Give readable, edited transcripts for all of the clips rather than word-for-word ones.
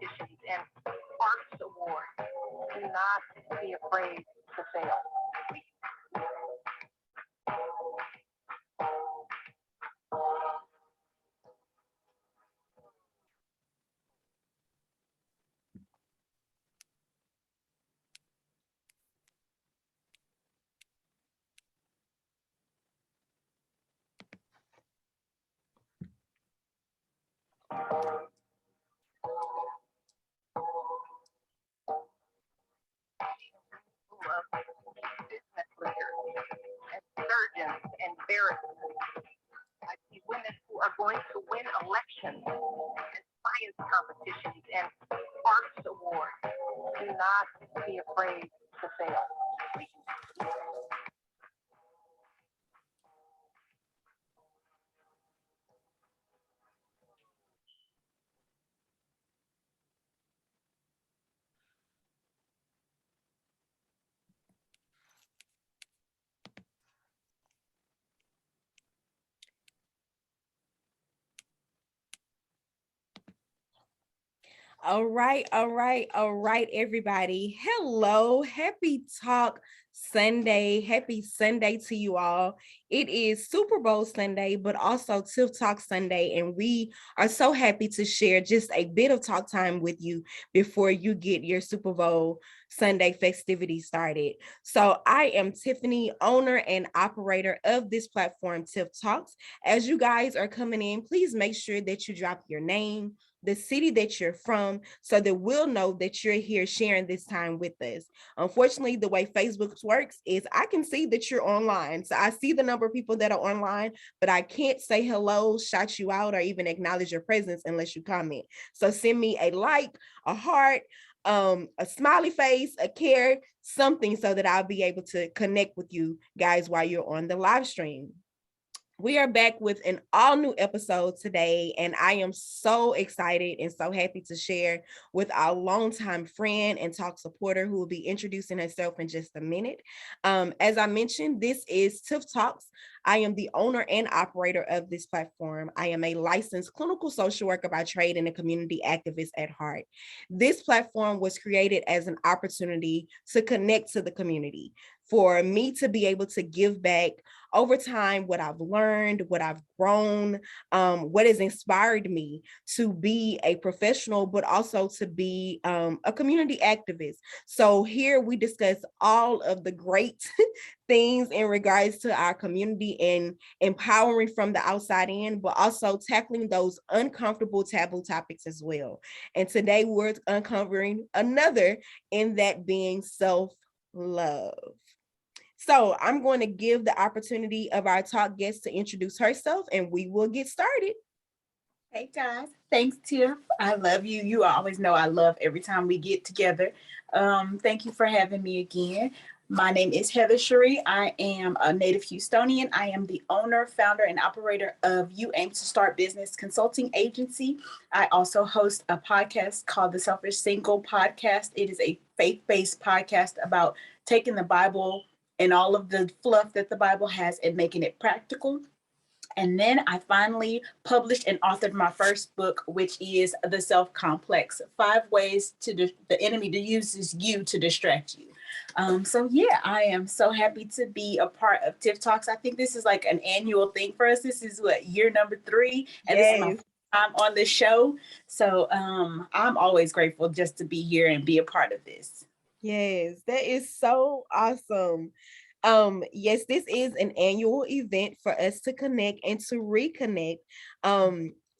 competitions and arts awards. Do not be afraid to fail. Business leaders and surgeons and therapists. I see women who are going to win elections and science competitions and arts awards. Do not be afraid to fail. All right, everybody. Hello, happy Talk Sunday. Happy Sunday to you all. It is Super Bowl Sunday, but also Tiff Talk Sunday, and we are so happy to share just a bit of talk time with you before you get your Super Bowl Sunday festivities started. So I am Tiffany, owner and operator of this platform, Tiff Talks. As you guys are coming in, please make sure that you drop your name, the city that you're from, so that we'll know that you're here sharing this time with us. Unfortunately, the way Facebook works is I can see that you're online. So I see the number of people that are online, but I can't say hello, shout you out, or even acknowledge your presence unless you comment. So send me a like, a heart, a smiley face, a care, something so that I'll be able to connect with you guys while you're on the live stream. We are back with an all new episode today, and I am so excited and so happy to share with our longtime friend and talk supporter who will be introducing herself in just a minute. As I mentioned, this is Tiff Talks. I am the owner and operator of this platform. I am a licensed clinical social worker by trade and a community activist at heart. This platform was created as an opportunity to connect to the community, for me to be able to give back over time what I've learned, what I've grown, what has inspired me to be a professional, but also to be a community activist. So here we discuss all of the great things in regards to our community and empowering from the outside in, but also tackling those uncomfortable taboo topics as well. And today we're uncovering another, in that being self-love. So I'm going to give the opportunity of our talk guest to introduce herself, and we will get started. Hey guys, thanks Tiff. I love you. You always know I love every time we get together. Thank you for having me again. My name is Heather Chree. I am a native Houstonian. I am the owner, founder, and operator of You Aim to Start Business Consulting Agency. I also host a podcast called the Selfish Single Podcast. It is a faith-based podcast about taking the Bible and all of the fluff that the Bible has and making it practical. And then I finally published and authored my first book, which is The Self Complex: 5 Ways to the Enemy to Uses You to Distract You. So yeah, I am so happy to be a part of Tiff Talks. I think this is like an annual thing for us. This is what, year number 3, and This is my first time on the show. So I'm always grateful just to be here and be a part of this. Yes, that is so awesome. Yes, this is an annual event for us to connect and to reconnect.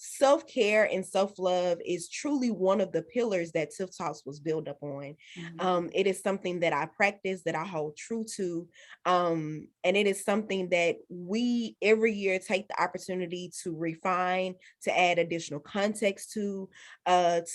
Self-care and self-love is truly one of the pillars that Tiff Talks was built up on. It is something that I practice, that I hold true to, and it is something that we every year take the opportunity to refine, to add additional context to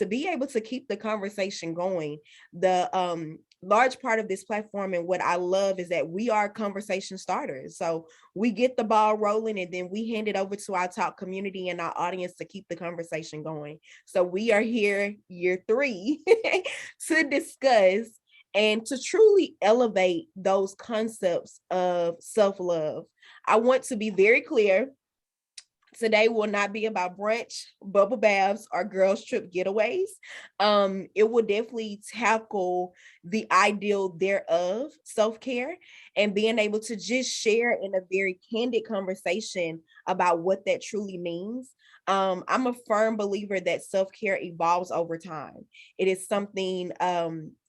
be able to keep the conversation going. The large part of this platform and what I love is that we are conversation starters. So we get the ball rolling and then we hand it over to our talk community and our audience to keep the conversation going. So we are here year 3 to discuss and to truly elevate those concepts of self-love. I want to be very clear. Today will not be about brunch, bubble baths, or girls trip getaways. It will definitely tackle the ideal thereof self-care and being able to just share in a very candid conversation about what that truly means. I'm a firm believer that self-care evolves over time. It is something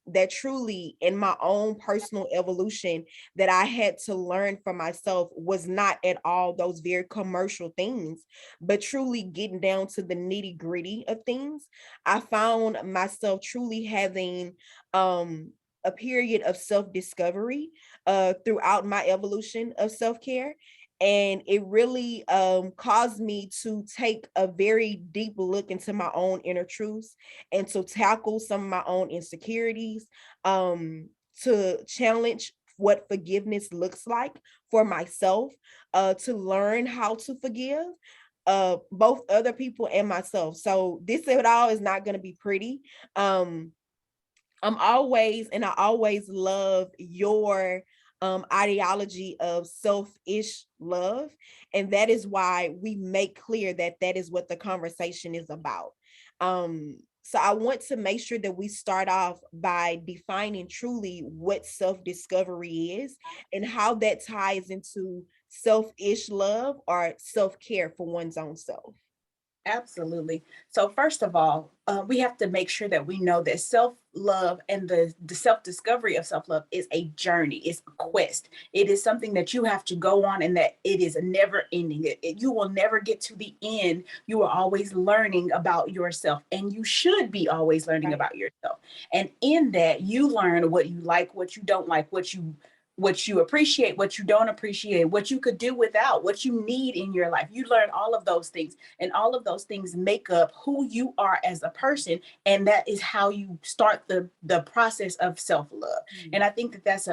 that truly in my own personal evolution that I had to learn for myself was not at all those very commercial things, but truly getting down to the nitty gritty of things. I found myself truly having a period of self-discovery throughout my evolution of self-care. And it really caused me to take a very deep look into my own inner truths and to tackle some of my own insecurities, to challenge what forgiveness looks like for myself, to learn how to forgive both other people and myself. So this at all is not going to be pretty. um I always love your ideology of selfish love, and that is why we make clear that that is what the conversation is about. So I want to make sure that we start off by defining truly what self-discovery is and how that ties into selfish love or self-care for one's own self. Absolutely. So first of all, we have to make sure that we know that self-love and the self-discovery of self-love is a journey, it's a quest. It is something that you have to go on and that it is a never ending. You will never get to the end. You are always learning about yourself, and you should be always learning Right. about yourself. And in that, you learn what you like, what you don't like, what you appreciate, what you don't appreciate, what you could do without, what you need in your life. You learn all of those things, and all of those things make up who you are as a person, and that is how you start the process of self-love. And I think that that's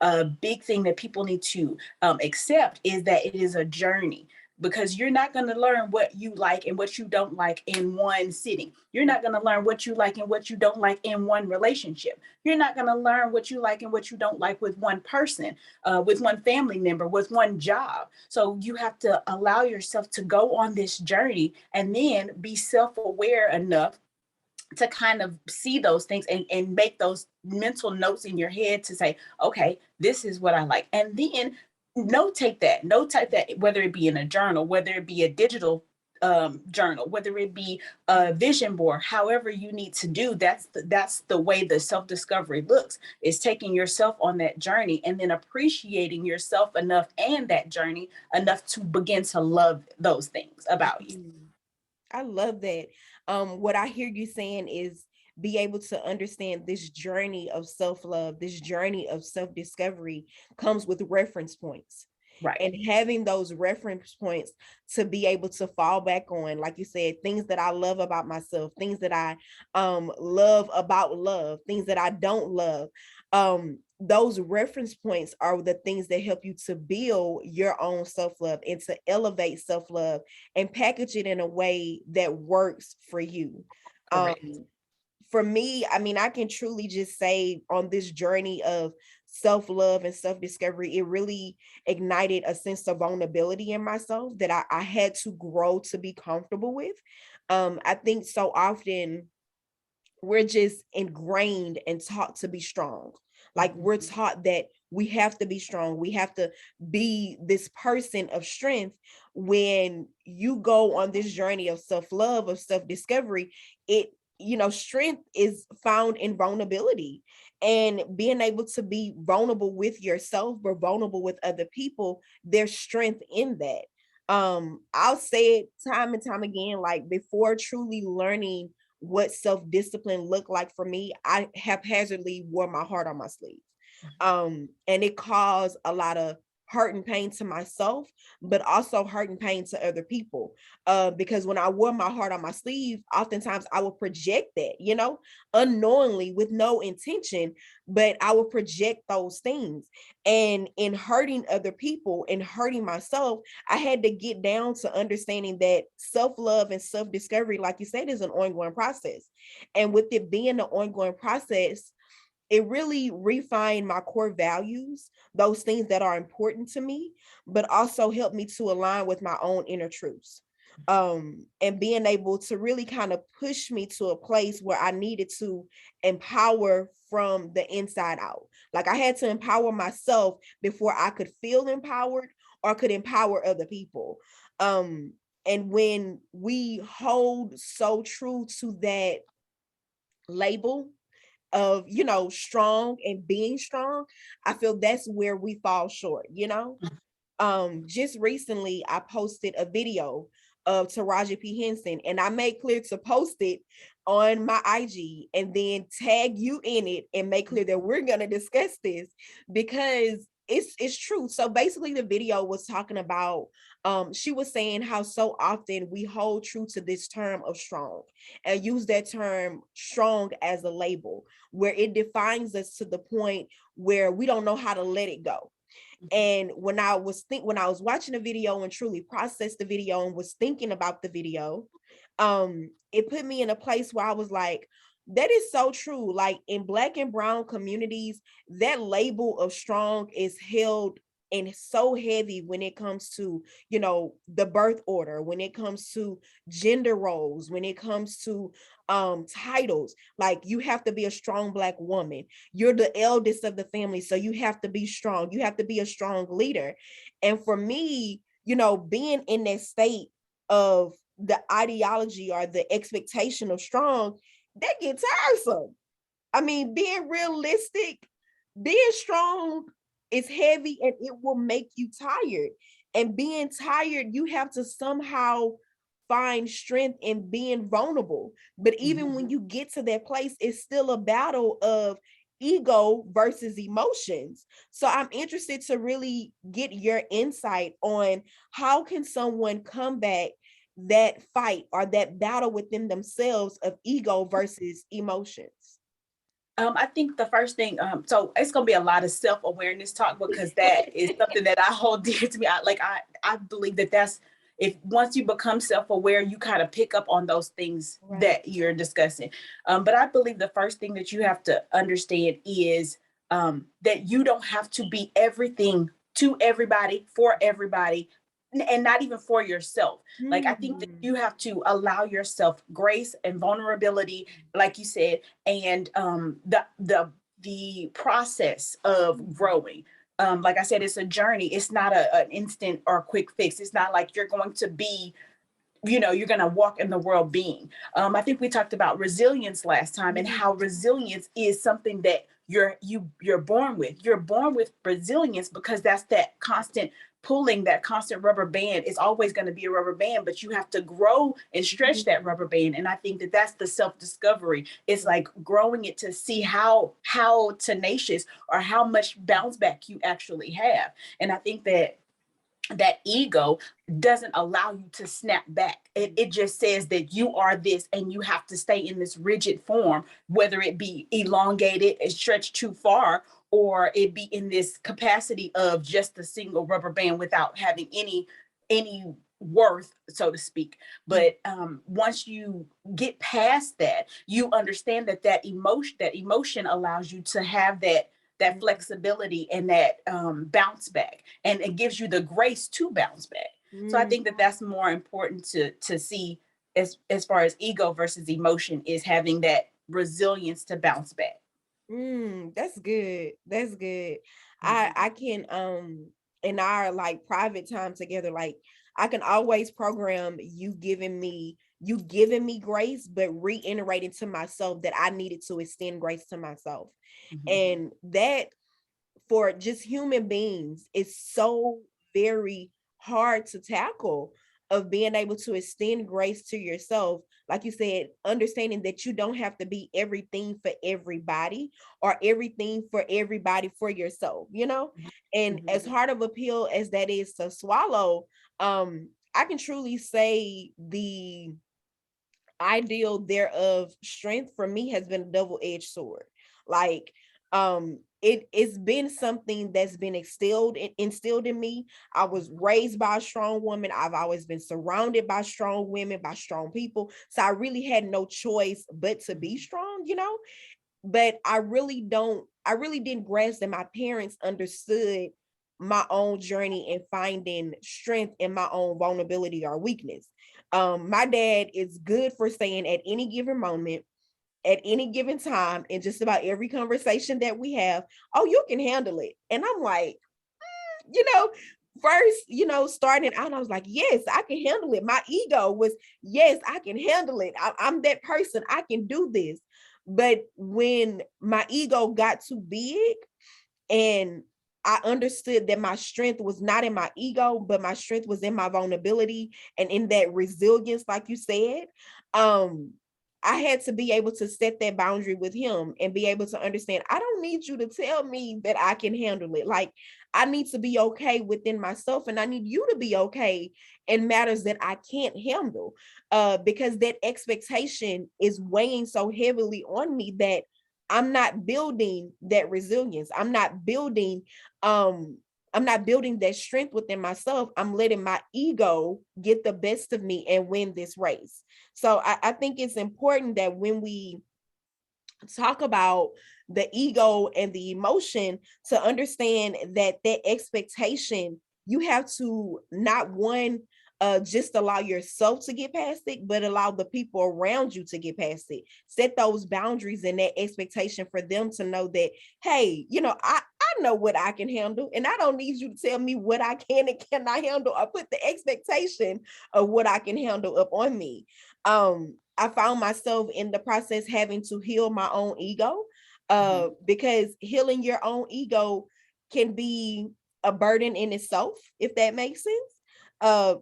a big thing that people need to accept, is that it is a journey, because you're not going to learn what you like and what you don't like in one sitting. You're not going to learn what you like and what you don't like in one relationship. You're not going to learn what you like and what you don't like with one person, with one family member, with one job. So you have to allow yourself to go on this journey and then be self-aware enough to kind of see those things, and make those mental notes in your head to say, okay, this is what I like. And then notate that, whether it be in a journal, whether it be a digital journal, whether it be a vision board, however you need to do. That's the way the self-discovery looks, is taking yourself on that journey and then appreciating yourself enough and that journey enough to begin to love those things about you. Mhm. I love that. What I hear you saying is be able to understand this journey of self-love, this journey of self-discovery comes with reference points. Right. And having those reference points to be able to fall back on, like you said, things that I love about myself, things that I love about love, things that I don't love. Those reference points are the things that help you to build your own self-love and to elevate self-love and package it in a way that works for you. Correct. For me, I mean, I can truly just say on this journey of self-love and self-discovery, it really ignited a sense of vulnerability in myself that I had to grow to be comfortable with. I think so often we're just ingrained and taught to be strong. Like we're taught that we have to be strong. We have to be this person of strength. When you go on this journey of self-love, of self-discovery, strength is found in vulnerability, and being able to be vulnerable with yourself, but vulnerable with other people. There's strength in that. I'll say it time and time again, like before truly learning what self-discipline looked like for me, I haphazardly wore my heart on my sleeve. And it caused a lot of hurt and pain to myself, but also hurt and pain to other people. Because when I wore my heart on my sleeve, oftentimes I would project that, unknowingly with no intention, but I would project those things. And in hurting other people and hurting myself, I had to get down to understanding that self-love and self-discovery, like you said, is an ongoing process. And with it being an ongoing process, it really refined my core values, those things that are important to me, but also helped me to align with my own inner truths. and being able to really kind of push me to a place where I needed to empower from the inside out. Like I had to empower myself before I could feel empowered or could empower other people. And when we hold so true to that label of, you know, strong and being strong, I feel that's where we fall short, you know. Just recently I posted a video of Taraji P. Henson, and I made clear to post it on my IG and then tag you in it and make clear that we're gonna discuss this because it's true. So basically the video was talking about she was saying how so often we hold true to this term of strong and use that term strong as a label where it defines us to the point where we don't know how to let it go. And when I was watching the video and truly processed the video and was thinking about the video, it put me in a place where I was like, that is so true. Like in Black and brown communities, that label of strong is held and so heavy when it comes to, you know, the birth order, when it comes to gender roles, when it comes to titles. Like you have to be a strong Black woman, you're the eldest of the family, so you have to be strong, you have to be a strong leader. And for me, you know, being in that state of the ideology or the expectation of strong, that gets tiresome. I mean, being realistic, being strong is heavy and it will make you tired. And being tired, you have to somehow find strength in being vulnerable. But even when you get to that place, it's still a battle of ego versus emotions. So I'm interested to really get your insight on how can someone combat that fight or that battle within themselves of ego versus emotions. I think the first thing, so it's going to be a lot of self-awareness talk because that is something that I hold dear to me. I believe that that's, if once you become self-aware, you kind of pick up on those things that you're discussing. But I believe the first thing that you have to understand is that you don't have to be everything to everybody, for everybody, and not even for yourself. Like, I think that you have to allow yourself grace and vulnerability, like you said, and the process of growing. Like I said, it's a journey. It's not an instant or a quick fix. It's not like you're going to be, you know, you're going to walk in the world being. I think we talked about resilience last time and how resilience is something that you're born with. You're born with resilience because that's that constant pulling, that constant rubber band is always going to be a rubber band, but you have to grow and stretch that rubber band. And I think that that's the self-discovery. It's like growing it to see how tenacious or how much bounce back you actually have. And I think that ego doesn't allow you to snap back. It just says that you are this and you have to stay in this rigid form, whether it be elongated and stretched too far, or it be in this capacity of just a single rubber band without having any worth, so to speak. But once you get past that, you understand that emotion allows you to have that flexibility and that bounce back, and it gives you the grace to bounce back. So I think that that's more important to see as far as ego versus emotion, is having that resilience to bounce back. That's good. That's good. I can in our like private time together, like I can always program you giving me grace, but reiterating to myself that I needed to extend grace to myself. And that for just human beings is so very hard to tackle, of being able to extend grace to yourself. Like you said, understanding that you don't have to be everything for everybody or everything for everybody for yourself, you know. And as hard of a pill as that is to swallow, I can truly say the ideal thereof strength for me has been a double-edged sword. Like it's been something that's been instilled in me. I was raised by a strong woman. I've always been surrounded by strong women, by strong people, so I really had no choice but to be strong, you know. But I really didn't grasp that my parents understood my own journey and finding strength in my own vulnerability or weakness. My dad is good for saying at any given moment, at any given time, in just about every conversation that we have, oh, you can handle it. And I'm like, you know, first, starting out, I was like, yes, I can handle it. My ego was, yes, I can handle it. I'm that person. I can do this. But when my ego got too big and I understood that my strength was not in my ego, but my strength was in my vulnerability and in that resilience, like you said, I had to be able to set that boundary with him and be able to understand, I don't need you to tell me that I can handle it. Like, I need to be okay within myself, and I need you to be okay in matters that I can't handle, because that expectation is weighing so heavily on me that I'm not building that resilience. Um, I'm not building that strength within myself. I'm letting my ego get the best of me and win this race. So I think it's important that when we talk about the ego and the emotion, to understand that that expectation, you have to not one, just allow yourself to get past it, but allow the people around you to get past it. Set those boundaries and that expectation for them to know that, hey, I know what I can handle, and I don't need you to tell me what I can and cannot handle, or put the expectation of what I can handle up on me. I found myself in the process having to heal my own ego, because healing your own ego can be a burden in itself, if that makes sense.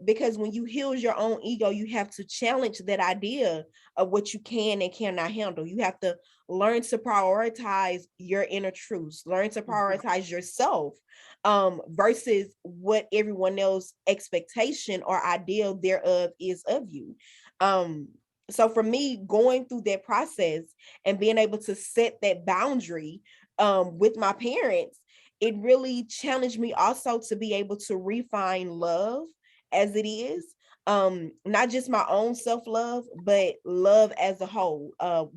Because when you heal your own ego, you have to challenge that idea of what you can and cannot handle. You have to learn to prioritize your inner truths, learn to prioritize yourself, versus what everyone else expectation or ideal thereof is of you. So for me, going through that process and being able to set that boundary, with my parents, it really challenged me also to be able to refine love as it is, not just my own self-love, but love as a whole,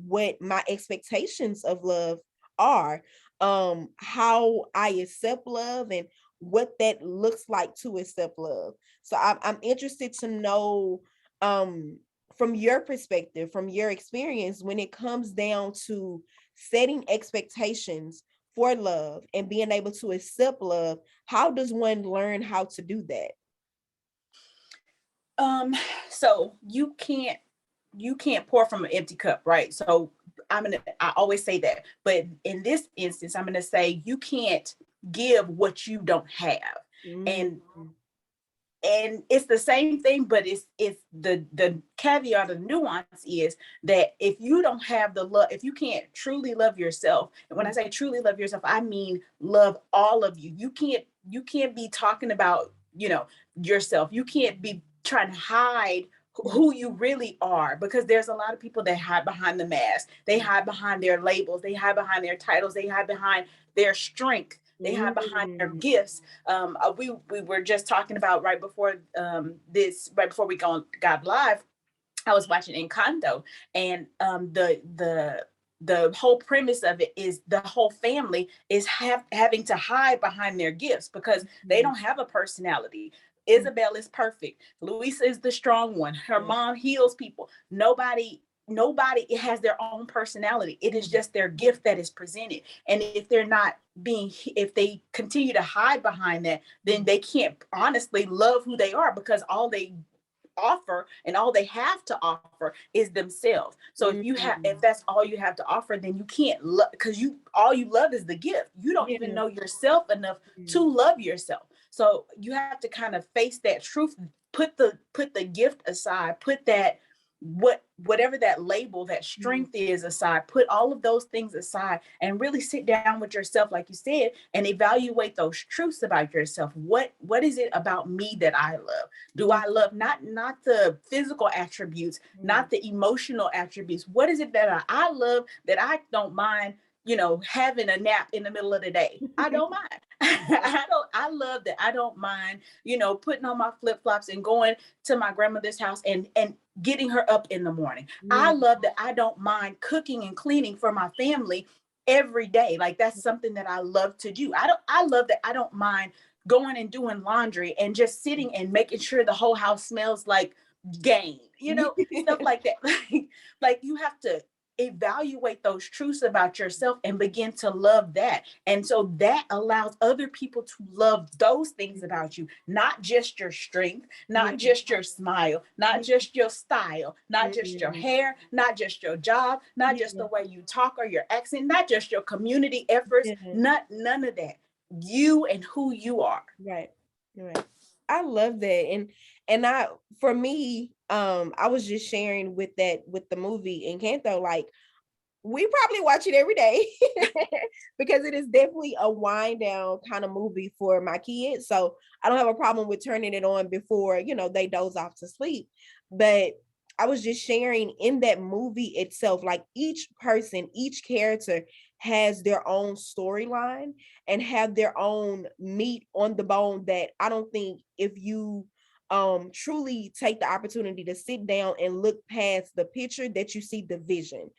what my expectations of love are, how I accept love, and what that looks like to accept love. So I'm interested to know, from your perspective, from your experience, when it comes down to setting expectations for love and being able to accept love, how does one learn how to do that? So you can't pour from an empty cup, right? So I always say that, but in this instance, I'm gonna say you can't give what you don't have. And Mm. it's the same thing, but it's the caveat of nuance is that if you don't have the love, if you can't truly love yourself, and when I say truly love yourself, I mean love all of you. You can't be talking about, yourself. You can't be trying to hide who you really are, because there's a lot of people that hide behind the mask. They hide behind their labels, they hide behind their titles, they hide behind their strength, they hide behind their Mm. gifts. We were just talking about right before we got live. I was watching Encanto, and the whole premise of it is the whole family is having to hide behind their gifts because they don't have a personality. Isabel is perfect. Luisa is the strong one. Her mom heals people. Nobody has their own personality. It is just their gift that is presented. And if they continue to hide behind that, then they can't honestly love who they are, because all they offer and all they have to offer is themselves. So if that's all you have to offer, then you can't love, because all you love is the gift. You don't even know yourself enough to love yourself. So you have to kind of face that truth, put the gift aside, put that whatever that label, that strength is aside, put all of those things aside, and really sit down with yourself, like you said, and evaluate those truths about yourself. What is it about me that I love? Do I love not the physical attributes, not the emotional attributes? What is it that I love, that I don't mind, having a nap in the middle of the day? I don't mind. I love that. I don't mind, putting on my flip-flops and going to my grandmother's house and getting her up in the morning. I love that. I don't mind cooking and cleaning for my family every day. Like, that's something that I love to do. I love that. I don't mind going and doing laundry and just sitting and making sure the whole house smells like gain, stuff like that. Like you have to evaluate those truths about yourself and begin to love that. And so that allows other people to love those things about you, not just your strength, not just your smile, not just your style, not just your hair, not just your job, not just the way you talk or your accent, not just your community efforts, none of that. You and who you are. Right. I love that. And for me, I was just sharing with the movie Encanto, like we probably watch it every day because it is definitely a wind down kind of movie for my kids. So I don't have a problem with turning it on before, they doze off to sleep. But I was just sharing in that movie itself, like each person, each character has their own storyline and have their own meat on the bone that I don't think if you truly take the opportunity to sit down and look past the picture that you see the vision.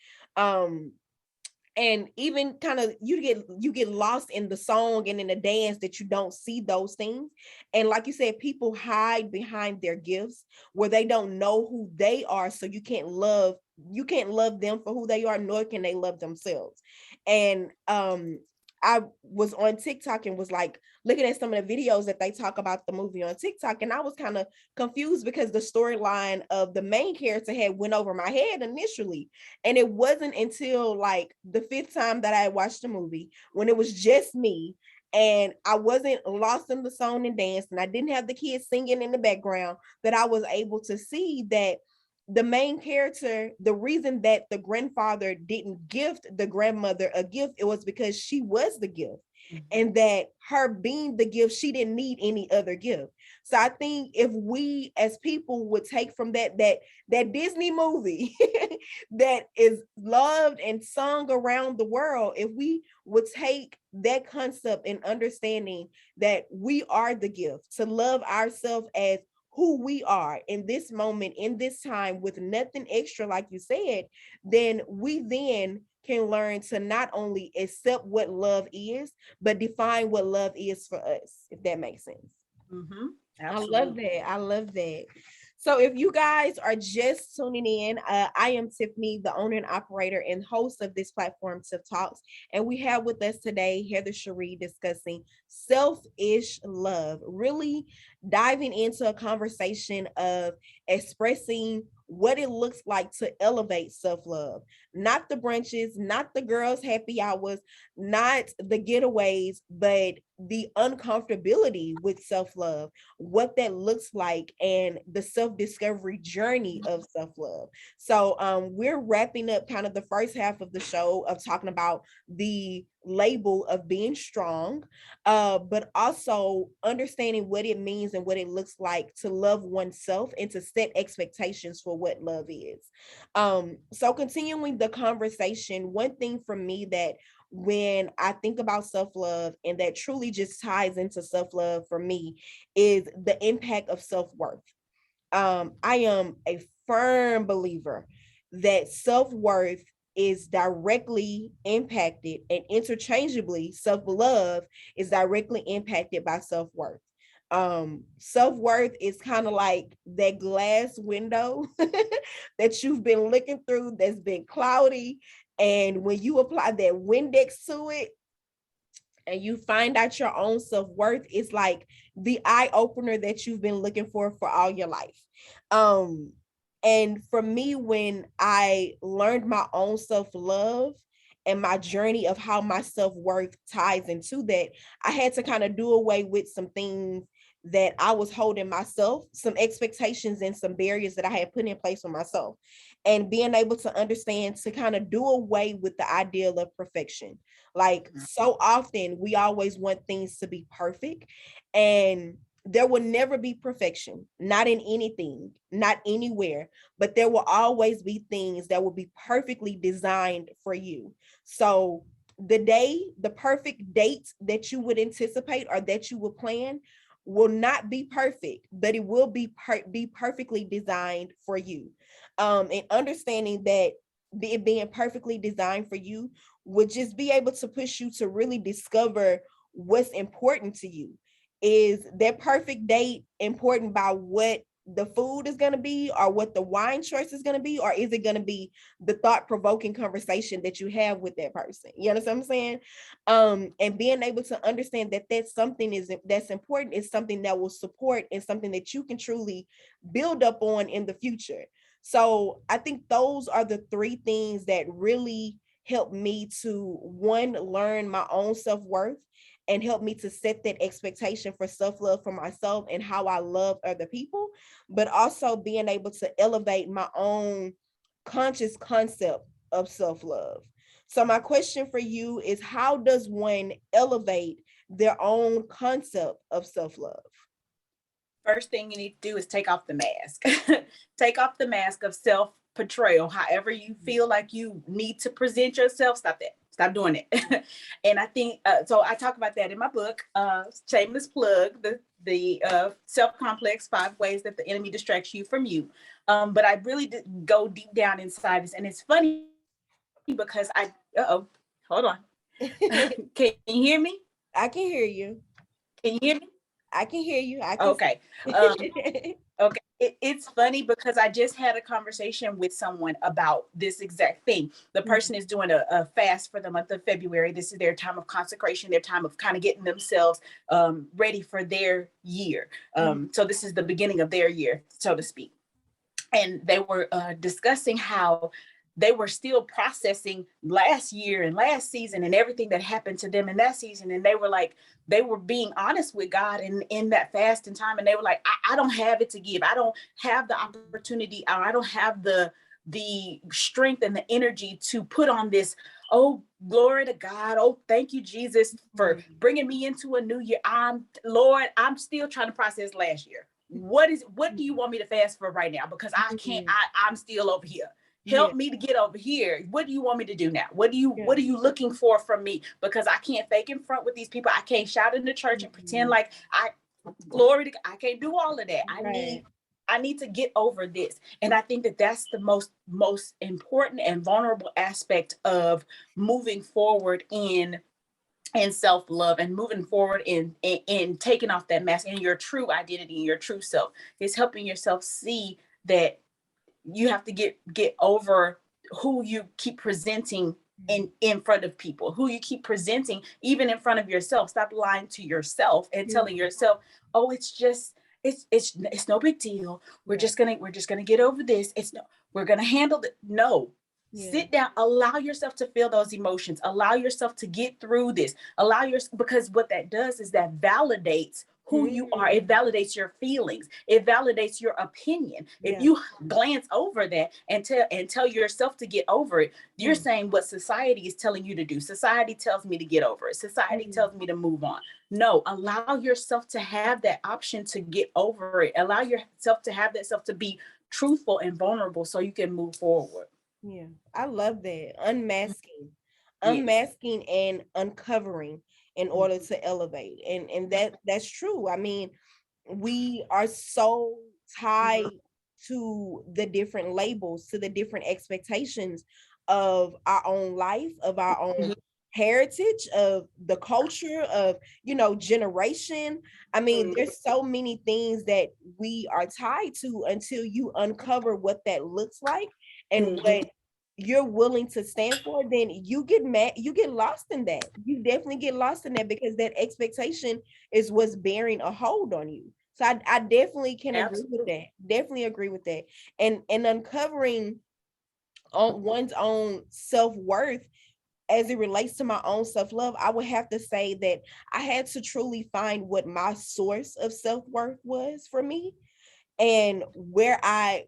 And even kind of you get lost in the song and in the dance that you don't see those things. And like you said, people hide behind their gifts where they don't know who they are, so you can't love them for who they are, nor can they love themselves. And I was on TikTok and was like looking at some of the videos that they talk about the movie on TikTok, and I was kind of confused because the storyline of the main character had went over my head initially. And it wasn't until like the fifth time that I watched the movie, when it was just me and I wasn't lost in the song and dance, and I didn't have the kids singing in the background, that I was able to see that the main character, the reason that the grandfather didn't gift the grandmother a gift, it was because she was the gift. And that her being the gift, she didn't need any other gift. So I think if we as people would take from that Disney movie that is loved and sung around the world, if we would take that concept and understanding that we are the gift, to love ourselves as who we are in this moment, in this time, with nothing extra, like you said, then we then can learn to not only accept what love is, but define what love is for us, if that makes sense. I love that. I love that. So if you guys are just tuning in, I am Tiffany, the owner and operator and host of this platform, Tiff Talks. And we have with us today, Heather Chree, discussing selfish love, really diving into a conversation of expressing what it looks like to elevate self-love, not the brunches, not the girls' happy hours, not the getaways, but the uncomfortability with self-love, what that looks like, and the self-discovery journey of self-love. So we're wrapping up kind of the first half of the show of talking about the label of being strong, but also understanding what it means and what it looks like to love oneself and to set expectations for what love is. So continuing the conversation, one thing for me that when I think about self-love and that truly just ties into self-love for me is the impact of self-worth. I am a firm believer that self-worth is directly impacted, and interchangeably self-love is directly impacted by self-worth. Self-worth is kind of like that glass window that you've been looking through that's been cloudy, and when you apply that Windex to it and you find out your own self-worth, it's like the eye opener that you've been looking for all your life. And for me, when I learned my own self-love and my journey of how my self-worth ties into that, I had to kind of do away with some things that I was holding myself, some expectations and some barriers that I had put in place for myself, and being able to understand to kind of do away with the ideal of perfection. Like so often we always want things to be perfect, and there will never be perfection, not in anything, not anywhere, but there will always be things that will be perfectly designed for you. So the perfect date that you would anticipate or that you would plan will not be perfect, but it will be perfectly designed for you. And understanding that it being perfectly designed for you would just be able to push you to really discover what's important to you. Is that perfect date important by what the food is going to be, or what the wine choice is going to be, or is it going to be the thought-provoking conversation that you have with that person? You understand what I'm saying? And being able to understand that that's important is something that will support and something that you can truly build up on in the future. So I think those are the three things that really help me to, one, learn my own self-worth, and help me to set that expectation for self-love for myself and how I love other people, but also being able to elevate my own conscious concept of self-love. So my question for you is, how does one elevate their own concept of self-love? First thing you need to do is take off the mask. Take off the mask of self portrayal. However you feel like you need to present yourself, stop that. Stop doing it. And I think so. I talk about that in my book, shameless plug, the self complex 5 ways that the enemy distracts you from you. But I really did go deep down inside this, and it's funny because hold on. Can you hear me? I can hear you. Can you hear me? I can hear you. I can. Okay. Okay. It's funny because I just had a conversation with someone about this exact thing. The person is doing a fast for the month of February. This is their time of consecration, their time of kind of getting themselves ready for their year. So this is the beginning of their year, so to speak. And they were discussing how they were still processing last year and last season and everything that happened to them in that season. And they were like, they were being honest with God in that fasting time. And they were like, I don't have it to give. I don't have the opportunity, or I don't have the strength and the energy to put on this. Oh, glory to God. Oh, thank you, Jesus, for bringing me into a new year. Lord, I'm still trying to process last year. What do you want me to fast for right now? Because I can't, I'm still over here. Help me to get over here. What do you want me to do now? What are you looking for from me? Because I can't fake in front with these people. I can't shout in the church and pretend like glory to God. I can't do all of that. I need to get over this. And I think that that's the most important and vulnerable aspect of moving forward in self-love, and moving forward in taking off that mask and your true identity and your true self, is helping yourself see that you have to get over who you keep presenting in front of people, who you keep presenting even in front of yourself. Stop lying to yourself and telling yourself, oh, it's no big deal. We're just gonna get over this. We're gonna handle it. No. Sit down, allow yourself to feel those emotions, allow yourself to get through this, because what that does is that validates who you are. It validates your feelings. It validates your opinion. If you glance over that and tell yourself to get over it, you're saying what society is telling you to do. Society tells me to get over it. Society tells me to move on. No, allow yourself to have that option to get over it. Allow yourself to have that self to be truthful and vulnerable so you can move forward. Yeah, I love that. Unmasking and uncovering in order to elevate. And that's true. I mean, we are so tied to the different labels, to the different expectations of our own life, of our own heritage, of the culture, of generation. I mean, there's so many things that we are tied to until you uncover what that looks like and what you're willing to stand for. Then you get mad, you get lost in that. You definitely get lost in that, because that expectation is what's bearing a hold on you. So I definitely can agree with that. Definitely agree with that. And uncovering on one's own self-worth as it relates to my own self-love, I would have to say that I had to truly find what my source of self-worth was for me, and where I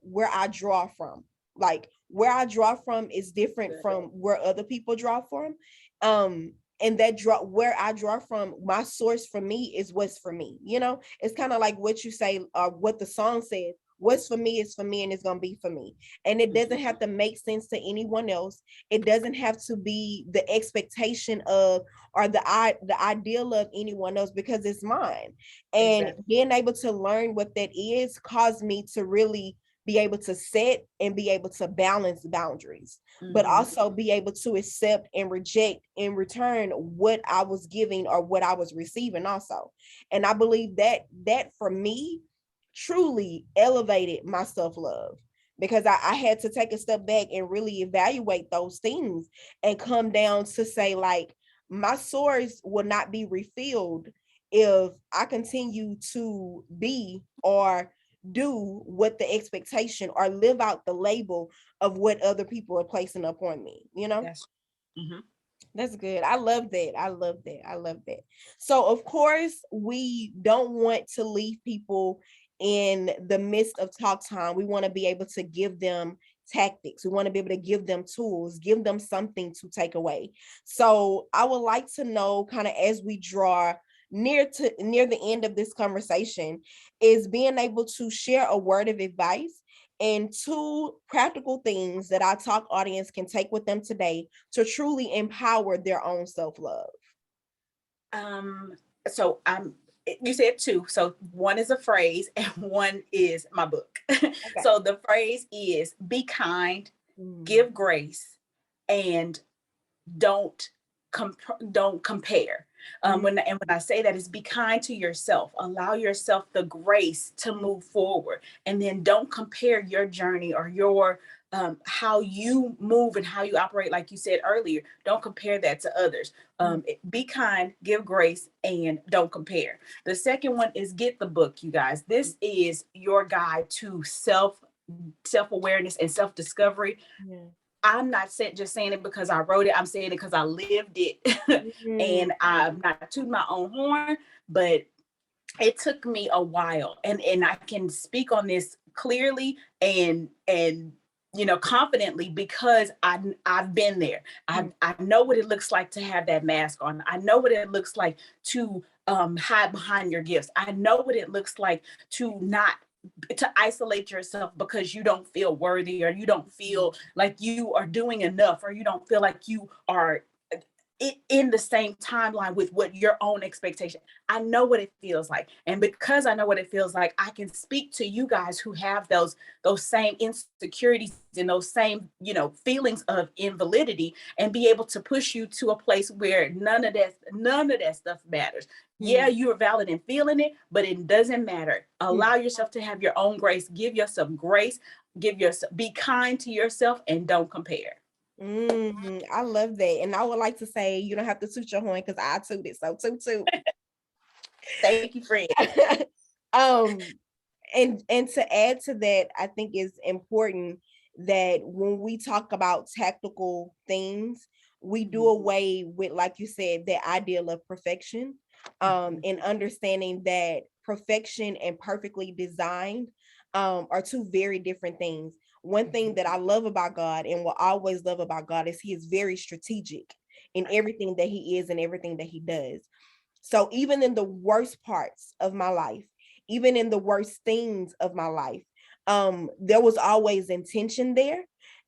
draw from. Like, where I draw from is different from where other people draw from. And that where I draw from, my source for me is what's for me. It's kind of like what you say, what the song says. What's for me is for me, and it's gonna be for me. And it doesn't have to make sense to anyone else. It doesn't have to be the expectation of, or the ideal of anyone else, because it's mine. And being able to learn what that is caused me to really be able to set and be able to balance boundaries, but also be able to accept and reject in return what I was giving or what I was receiving also. And I believe that for me truly elevated my self-love, because I had to take a step back and really evaluate those things and come down to say, like, my source will not be refilled if I continue to be or do what the expectation or live out the label of what other people are placing upon me, you know? That's mhm. That's good. I love that. I love that. I love that. So, of course, we don't want to leave people in the midst of talk time. We want to be able to give them tactics. We want to be able to give them tools, give them something to take away. So, I would like to know, kind of as we draw near the end of this conversation, is being able to share a word of advice and two practical things that our talk audience can take with them today to truly empower their own self-love. Um, so you said two. So one is a phrase and one is my book. Okay. So the phrase is be kind, Mm. give grace, and don't don't compare. Mm. When I say that is be kind to yourself, allow yourself the grace to move forward, and then don't compare your journey or your how you move and how you operate, like you said earlier. Don't compare that to others. Be kind, give grace, and don't compare. The second one is get the book, you guys. This is your guide to self-awareness and self-discovery. Yeah. I'm not just saying it because I wrote it. I'm saying it because I lived it. Mm. And I'm not tooting my own horn, but it took me a while. And I can speak on this clearly and confidently because I've been there. I know what it looks like to have that mask on. I know what it looks like to hide behind your gifts. I know what it looks like to isolate yourself because you don't feel worthy or you don't feel like you are doing enough or you don't feel like you are in the same timeline with what your own expectation. I know what it feels like. And because I know what it feels like, I can speak to you guys who have those same insecurities and those same, feelings of invalidity and be able to push you to a place where none of that stuff matters. Yeah, you are valid in feeling it, but it doesn't matter. Allow yourself to have your own grace. Give yourself grace. Be kind to yourself and don't compare. I love that. And I would like to say, you don't have to toot your horn because I toot it. So toot. Thank you, friend. um, and to add to that, I think it's important that when we talk about tactical things, we do away with, like you said, the ideal of perfection. And understanding that perfection and perfectly designed are two very different things. One thing that I love about God and will always love about God is he is very strategic in everything that he is and everything that he does. So even in the worst parts of my life, even in the worst things of my life, there was always intention there,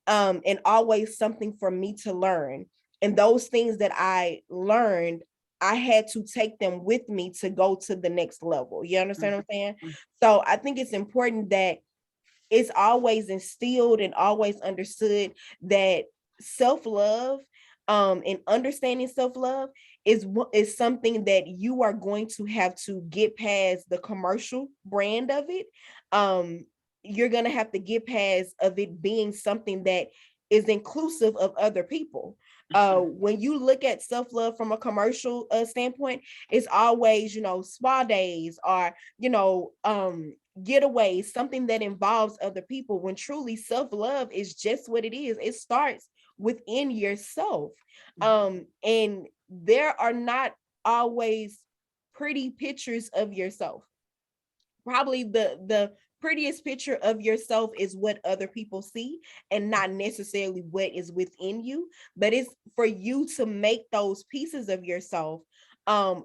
and always something for me to learn. And those things that I learned, I had to take them with me to go to the next level. You understand what I'm saying? So I think it's important that it's always instilled and always understood that self-love, and understanding self-love is something that you are going to have to get past the commercial brand of it. You're going to have to get past of it being something that is inclusive of other people. When you look at self-love from a commercial standpoint, it's always, spa days or, getaways, something that involves other people, when truly self-love is just what it is. It starts within yourself. And there are not always pretty pictures of yourself. Probably the prettiest picture of yourself is what other people see and not necessarily what is within you, but it's for you to make those pieces of yourself,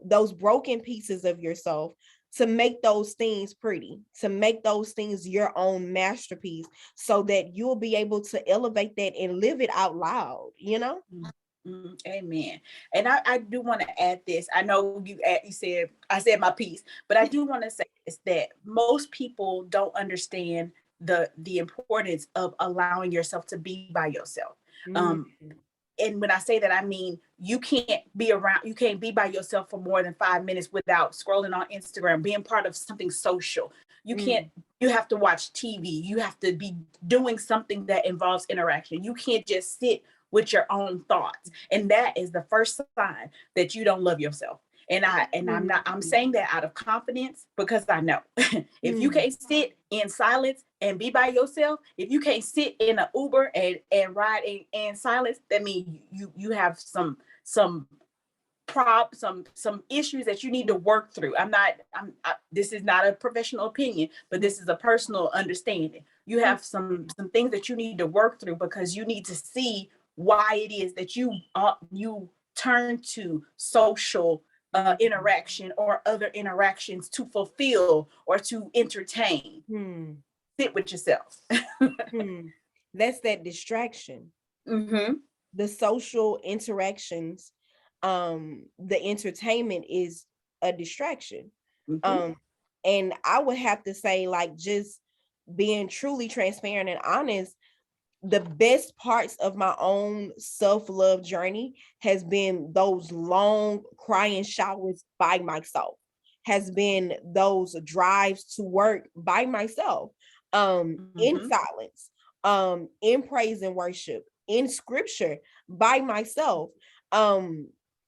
those broken pieces of yourself, to make those things pretty, to make those things your own masterpiece, so that you'll be able to elevate that and live it out loud. Amen. And I do want to add this. I know you said I said my piece, but I do want to say is that most people don't understand the importance of allowing yourself to be by yourself. And when I say that, I mean you can't be by yourself for more than 5 minutes without scrolling on Instagram, being part of something social. You can't, you have to watch TV. You have to be doing something that involves interaction. You can't just sit with your own thoughts. And that is the first sign that you don't love yourself. I'm saying that out of confidence because I know if you can't sit in silence and be by yourself, if you can't sit in an Uber and ride in silence, that means you have some some issues that you need to work through. This is not a professional opinion, but this is a personal understanding. You have some things that you need to work through because you need to see why it is that you turn to social interaction or other interactions to fulfill or to entertain. Sit with yourself. That's that distraction. Mm-hmm. The social interactions, the entertainment is a distraction. Mm-hmm. And I would have to say, like, just being truly transparent and honest, the best parts of my own self-love journey has been those long crying showers by myself, has been those drives to work by myself, in silence, in praise and worship, in scripture by myself,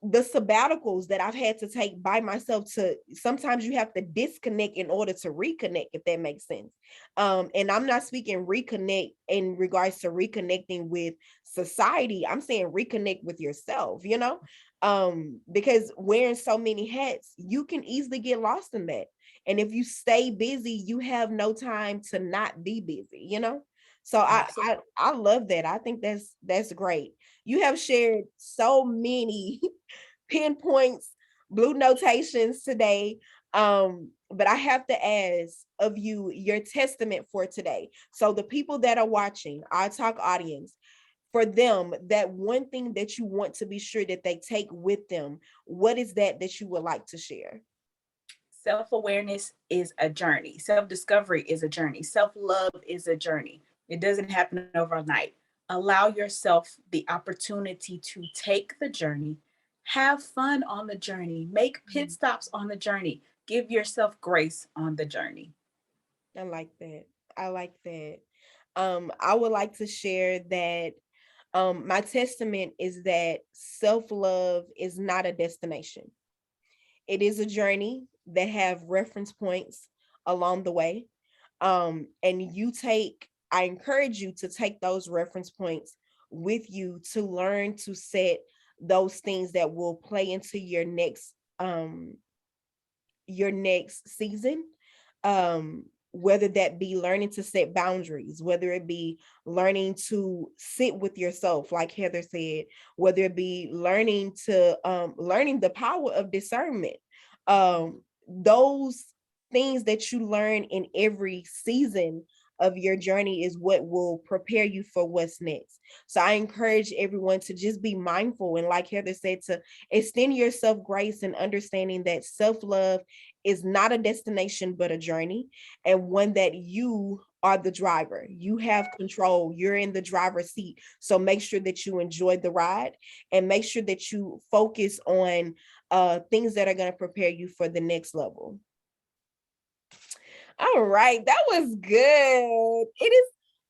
the sabbaticals that I've had to take by myself. To sometimes you have to disconnect in order to reconnect, if that makes sense. And I'm not speaking reconnect in regards to reconnecting with society. I'm saying reconnect with yourself, because wearing so many hats, you can easily get lost in that. And if you stay busy, you have no time to not be busy. So I love that. I think that's great. You have shared so many pinpoints, blue notations today. But I have to ask of you your testament for today. So the people that are watching, our talk audience, for them, that one thing that you want to be sure that they take with them, what is that you would like to share? Self-awareness is a journey. Self-discovery is a journey. Self-love is a journey. It doesn't happen overnight. Allow yourself the opportunity to take the journey, have fun on the journey, make pit stops on the journey, give yourself grace on the journey. I like that. I like that. I would like to share that my testament is that self-love is not a destination. It is a journey that have reference points along the way. And I encourage you to take those reference points with you to learn to set those things that will play into your next season. Whether that be learning to set boundaries, whether it be learning to sit with yourself, like Heather said, whether it be learning the power of discernment. Those things that you learn in every season of your journey is what will prepare you for what's next. So I encourage everyone to just be mindful, and like Heather said, to extend yourself grace and understanding that self-love is not a destination but a journey, and one that you are the driver. You have control. You're in the driver's seat. So make sure that you enjoy the ride, and make sure that you focus on things that are going to prepare you for the next level. All right, that was good.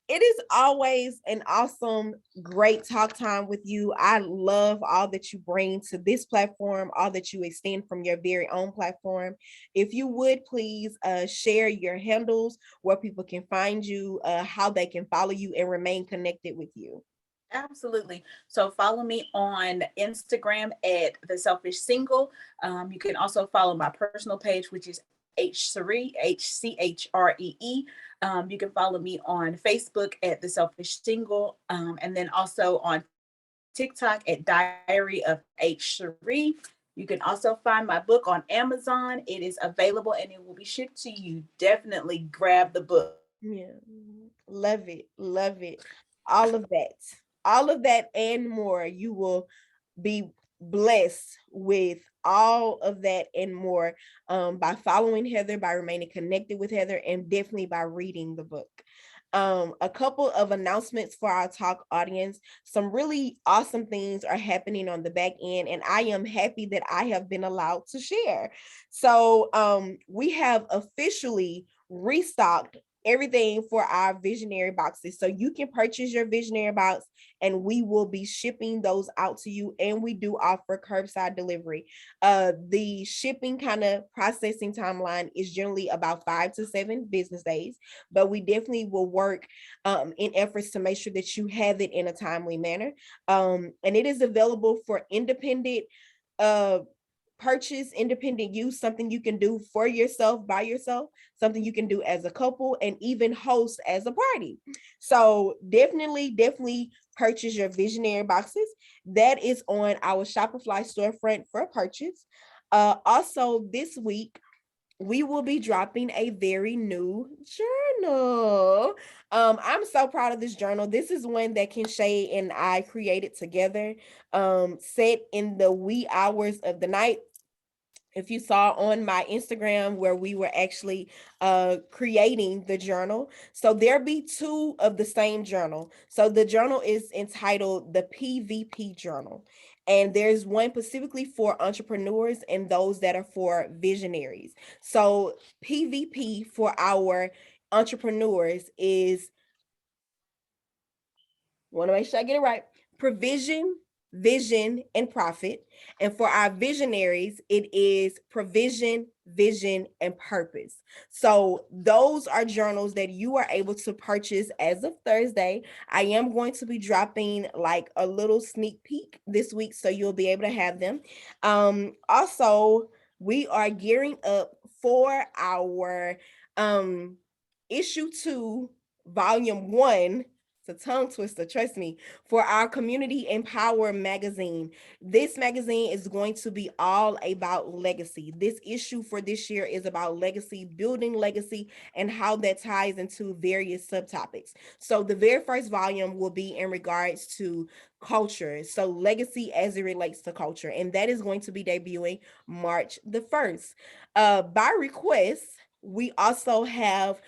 It is always an awesome, great talk time with you. I love all that you bring to this platform, all that you extend from your very own platform. If you would please share your handles, where people can find you, how they can follow you and remain connected with you. Absolutely. So follow me on Instagram at The Selfish Single. You can also follow my personal page, which is Chree, Hchree. You can follow me on Facebook at The Selfish Single, and then also on TikTok at Diary of Chree. You can also find my book on Amazon. It is available and it will be shipped to you. Definitely grab the book. Yeah, love it, love it. All of that and more. You will be blessed with all of that and more, by following Heather, by remaining connected with Heather, and definitely by reading the book. A couple of announcements for our talk audience. Some really awesome things are happening on the back end, and I am happy that I have been allowed to share. So we have officially restocked everything for our visionary boxes. So you can purchase your visionary box and we will be shipping those out to you. And we do offer curbside delivery. The shipping kind of processing timeline is generally about 5 to 7 business days, but we definitely will work in efforts to make sure that you have it in a timely manner. And it is available for independent uh purchase, independent use, something you can do for yourself, by yourself, something you can do as a couple, and even host as a party. So definitely purchase your visionary boxes. That is on our Shopify storefront for purchase. Also this week we will be dropping a very new journal. I'm so proud of this journal. This is one that Kinshay and I created together, set in the wee hours of the night. If you saw on my Instagram where we were actually creating the journal. So there be two of the same journal. So the journal is entitled the PVP journal. And there's one specifically for entrepreneurs and those that are for visionaries. So PVP for our entrepreneurs is, want to make sure I get it right, provision, vision, and profit. And for our visionaries, it is provision, vision, and purpose. So those are journals that you are able to purchase as of Thursday. I am going to be dropping like a little sneak peek this week, so you'll be able to have them. Also, we are gearing up for our issue 2, volume 1. It's a tongue twister, trust me, for our Community Empower magazine. This magazine is going to be all about legacy. This issue for this year is about legacy, building legacy, and how that ties into various subtopics. So the very first volume will be in regards to culture. So legacy as it relates to culture. And that is going to be debuting March the 1st. By request, we also have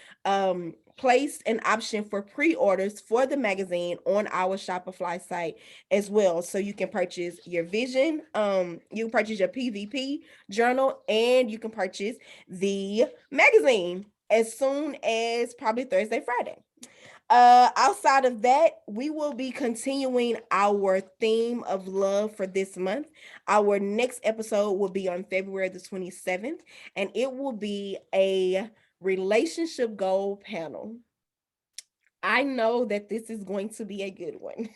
placed an option for pre-orders for the magazine on our Shopify site as well. So you can purchase your vision, you can purchase your PVP journal, and you can purchase the magazine as soon as probably Thursday, Friday. Outside of that, we will be continuing our theme of love for this month. Our next episode will be on February the 27th, and it will be a relationship goal panel. I know that this is going to be a good one.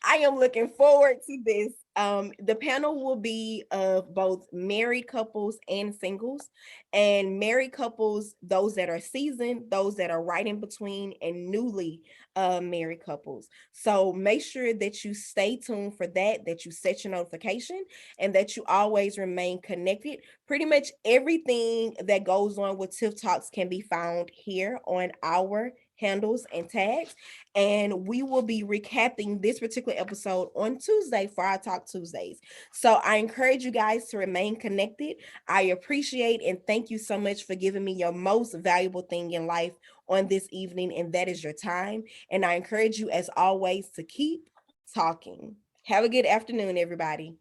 I am looking forward to this. The panel will be of both married couples and singles, and married couples, those that are seasoned, those that are right in between, and newly married couples. So make sure that you stay tuned for that you set your notification, and that you always remain connected. Pretty much everything that goes on with Tiff Talks can be found here on our handles and tags, and we will be recapping this particular episode on Tuesday for our Talk Tuesdays. So I encourage you guys to remain connected. I appreciate and thank you so much for giving me your most valuable thing in life on this evening, and that is your time. And I encourage you, as always, to keep talking. Have a good afternoon, everybody.